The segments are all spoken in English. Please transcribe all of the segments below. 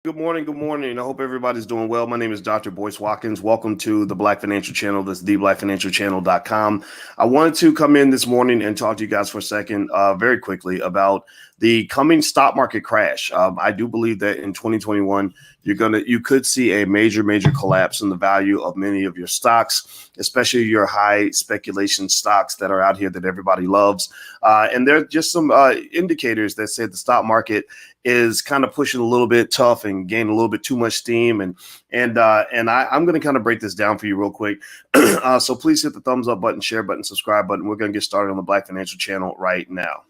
Good morning. Good morning. I hope everybody's doing well. My name is Dr. Boyce Watkins. Welcome to the Black Financial Channel. That's theblackfinancialchannel.com. I wanted to come in this morning and talk to you guys for a second, very quickly, about the coming stock market crash. I do believe that in 2021, you could see a major collapse in the value of many of your stocks, especially your high speculation stocks that are out here that everybody loves. And there are just some indicators that say the stock market is kind of pushing a little bit tough and gaining a little bit too much steam. I'm going to kind of break this down for you real quick. So please hit the thumbs up button, share button, subscribe button. We're going to get started on the Black Financial Channel right now.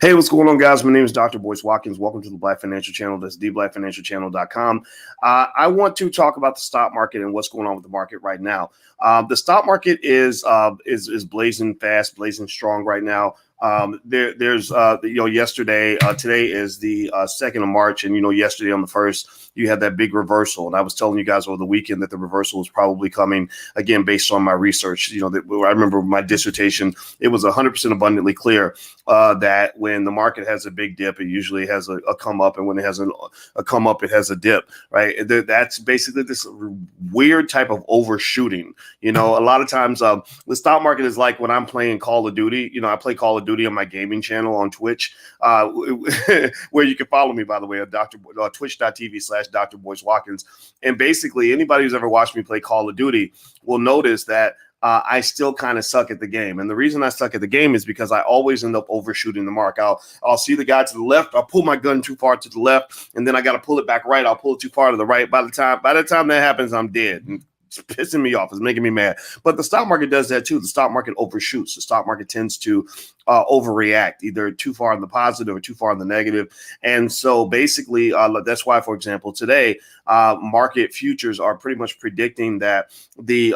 Hey, what's going on, guys? My name is Dr. Boyce Watkins. Welcome to the Black Financial Channel. That's theblackfinancialchannel.com. I want to talk about the stock market and what's going on with the market right now. The stock market is blazing fast, blazing strong right now. Yesterday, today is the 2nd of March, and yesterday on the 1st, you had that big reversal, and I was telling you guys over the weekend that the reversal was probably coming again based on my research. I remember my dissertation; it was 100% abundantly clear that when the market has a big dip, it usually has a come up, and when it has a come up, it has a dip. Right? That's basically this weird type of overshooting. A lot of times the stock market is like when I'm playing Call of Duty. I play Call of Duty on my gaming channel on Twitch, where you can follow me, by the way, at twitch.tv/Dr. Boyce Watkins. And basically, anybody who's ever watched me play Call of Duty will notice that I still kind of suck at the game. And the reason I suck at the game is because I always end up overshooting the mark. I'll see the guy to the left. I'll pull my gun too far to the left, and then I got to pull it back right. I'll pull it too far to the right. By the time that happens, I'm dead. And it's pissing me off. It's making me mad. But the stock market does that too. The stock market overshoots. The stock market tends to overreact, either too far in the positive or too far in the negative. And so basically, that's why, for example, today, market futures are pretty much predicting that the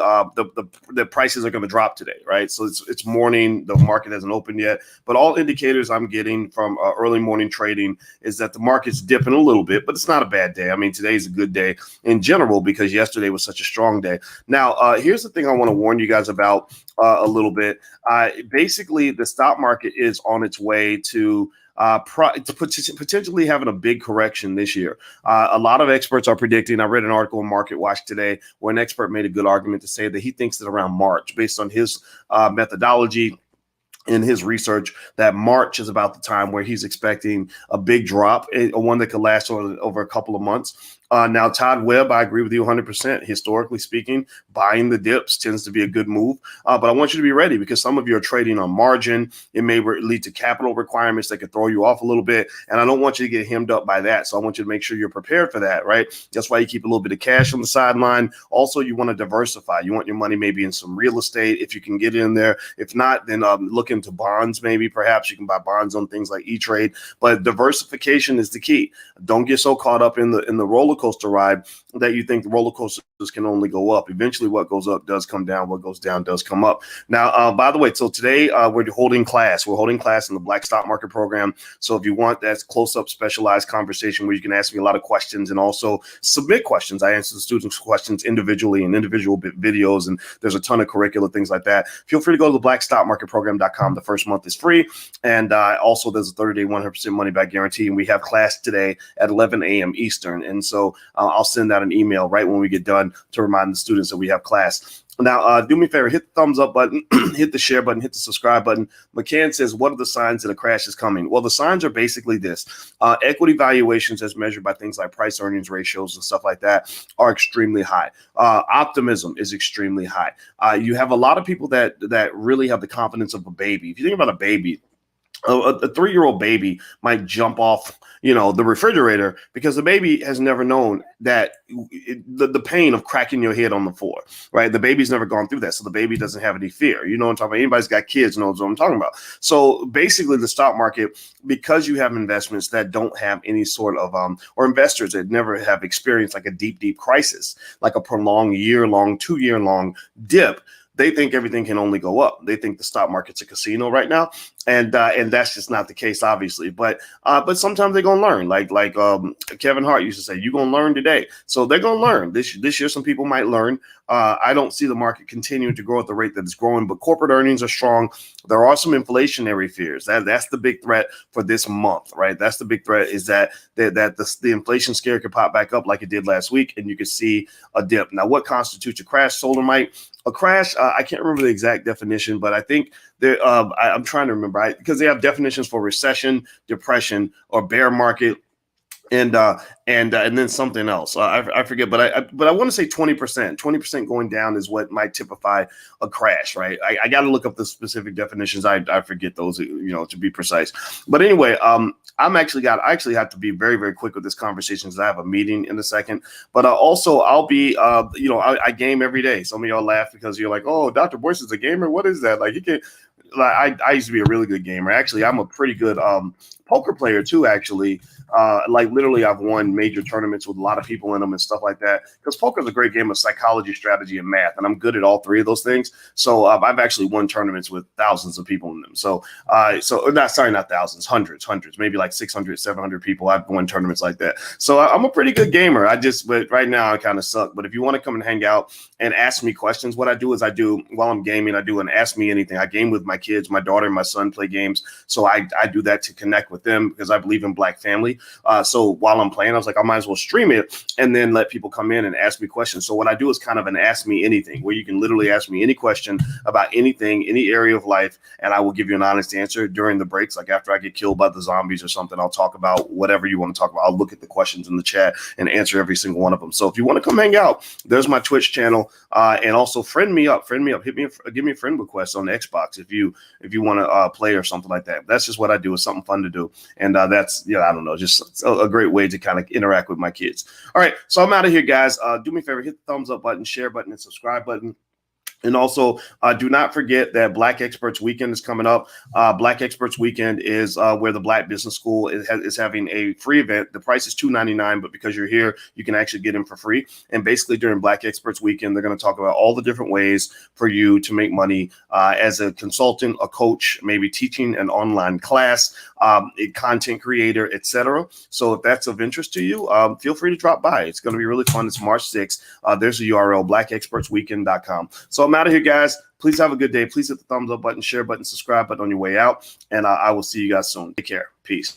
prices are going to drop today, right? So it's morning. The market hasn't opened yet. But all indicators I'm getting from early morning trading is that the market's dipping a little bit, but it's not a bad day. I mean, today's a good day in general because yesterday was such a strong day. Now, here's the thing I want to warn you guys about a little bit. Basically, the stock market is on its way to potentially having a big correction this year. A lot of experts are predicting. I read an article in Market Watch today where an expert made a good argument to say that he thinks that around March, based on his methodology in his research, that March is about the time where he's expecting a big drop, one that could last over a couple of months. Now, Todd Webb, I agree with you 100%. Historically speaking, buying the dips tends to be a good move. But I want you to be ready because some of you are trading on margin. It may lead to capital requirements that could throw you off a little bit. And I don't want you to get hemmed up by that. So I want you to make sure you're prepared for that, right? That's why you keep a little bit of cash on the sideline. Also, you want to diversify. You want your money maybe in some real estate if you can get in there. If not, then look into bonds. Maybe perhaps you can buy bonds on things like E-Trade. But diversification is the key. Don't get so caught up in the roller coaster ride that you think the roller coasters can only go up. Eventually, what goes up does come down. What goes down does come up. Now, by the way, so today we're holding class. We're holding class in the Black Stock Market Program. So if you want that close-up specialized conversation where you can ask me a lot of questions and also submit questions, I answer the students' questions individually in individual videos, and there's a ton of curricular things like that. Feel free to go to the blackstockmarketprogram.com. The first month is free. And also there's a 30-day 100% money back guarantee. And we have class today at 11 a.m. Eastern. And so I'll send out an email right when we get done to remind the students that we have class. Now, do me a favor, hit the thumbs up button, hit the share button, hit the subscribe button. McCann says, what are the signs that a crash is coming? Well, the signs are basically this. Equity valuations as measured by things like price earnings ratios and stuff like that are extremely high. Optimism is extremely high. You have a lot of people that really have the confidence of a baby. If you think about a baby, a 3-year-old baby might jump off, the refrigerator because the baby has never known that the pain of cracking your head on the floor, right? The baby's never gone through that. So the baby doesn't have any fear. You know what I'm talking about? Anybody's got kids knows what I'm talking about. So basically the stock market, because you have investments that don't have any sort of, or investors that never have experienced like a deep crisis, like a prolonged year-long, 2-year-long dip, they think everything can only go up. They think the stock market's a casino right now, and that's just not the case, obviously. But sometimes they're gonna learn. Like Kevin Hart used to say, "You're gonna learn today." So they're gonna learn this year. Some people might learn. I don't see the market continuing to grow at the rate that it's growing, but corporate earnings are strong. There are some inflationary fears. That's the big threat for this month, right? That's the big threat, is that the inflation scare could pop back up like it did last week, and you could see a dip. Now, what constitutes a crash, Solar? A crash, I can't remember the exact definition, but I think I'm trying to remember, because they have definitions for recession, depression, or bear market, and then something else. I forget, but I want to say 20%. 20% going down is what might typify a crash, right? I got to look up the specific definitions. I forget those, to be precise. But anyway, I actually have to be very, very quick with this conversation because I have a meeting in a second. But also, I'll be, I game every day. Some of y'all laugh because you're like, "Oh, Dr. Boyce is a gamer. What is that?" Like, you can. Like, I used to be a really good gamer. Actually, I'm a pretty good poker player too, actually. Like, literally, I've won major tournaments with a lot of people in them and stuff like that, because poker is a great game of psychology, strategy, and math, and I'm good at all three of those things. So I've actually won tournaments with thousands of people in them. Not thousands, hundreds, maybe like 600, 700 people. I've won tournaments like that. So I'm a pretty good gamer. But right now I kind of suck. But if you want to come and hang out and ask me questions, what I do while I'm gaming, I do an Ask Me Anything. I game with my kids. My daughter and my son play games. So I do that to connect with them, because I believe in Black family. So while I'm playing, I was like, I might as well stream it and then let people come in and ask me questions. So what I do is kind of an Ask Me Anything, where you can literally ask me any question about anything, any area of life, and I will give you an honest answer during the breaks. Like, after I get killed by the zombies or something, I'll talk about whatever you want to talk about. I'll look at the questions in the chat and answer every single one of them. So if you want to come hang out, there's my Twitch channel, and also friend me up, give me a friend request on the Xbox if you want to play or something like that. That's just what I do. It's something fun to do, and that's I don't know, just a great way to kind of interact with my kids. All right, so I'm out of here, guys. Do me a favor, hit the thumbs up button, share button, and subscribe button. And also, do not forget that Black Experts Weekend is coming up. Black Experts Weekend is where the Black Business School is having a free event. The price is $2.99, but because you're here, you can actually get in for free. And basically, during Black Experts Weekend, they're going to talk about all the different ways for you to make money as a consultant, a coach, maybe teaching an online class, a content creator, etc. So if that's of interest to you, feel free to drop by. It's going to be really fun. It's March 6th. There's the URL, blackexpertsweekend.com. So I'm out of here, guys. Please have a good day. Please hit the thumbs up button, share button, subscribe button on your way out. And I will see you guys soon. Take care. Peace.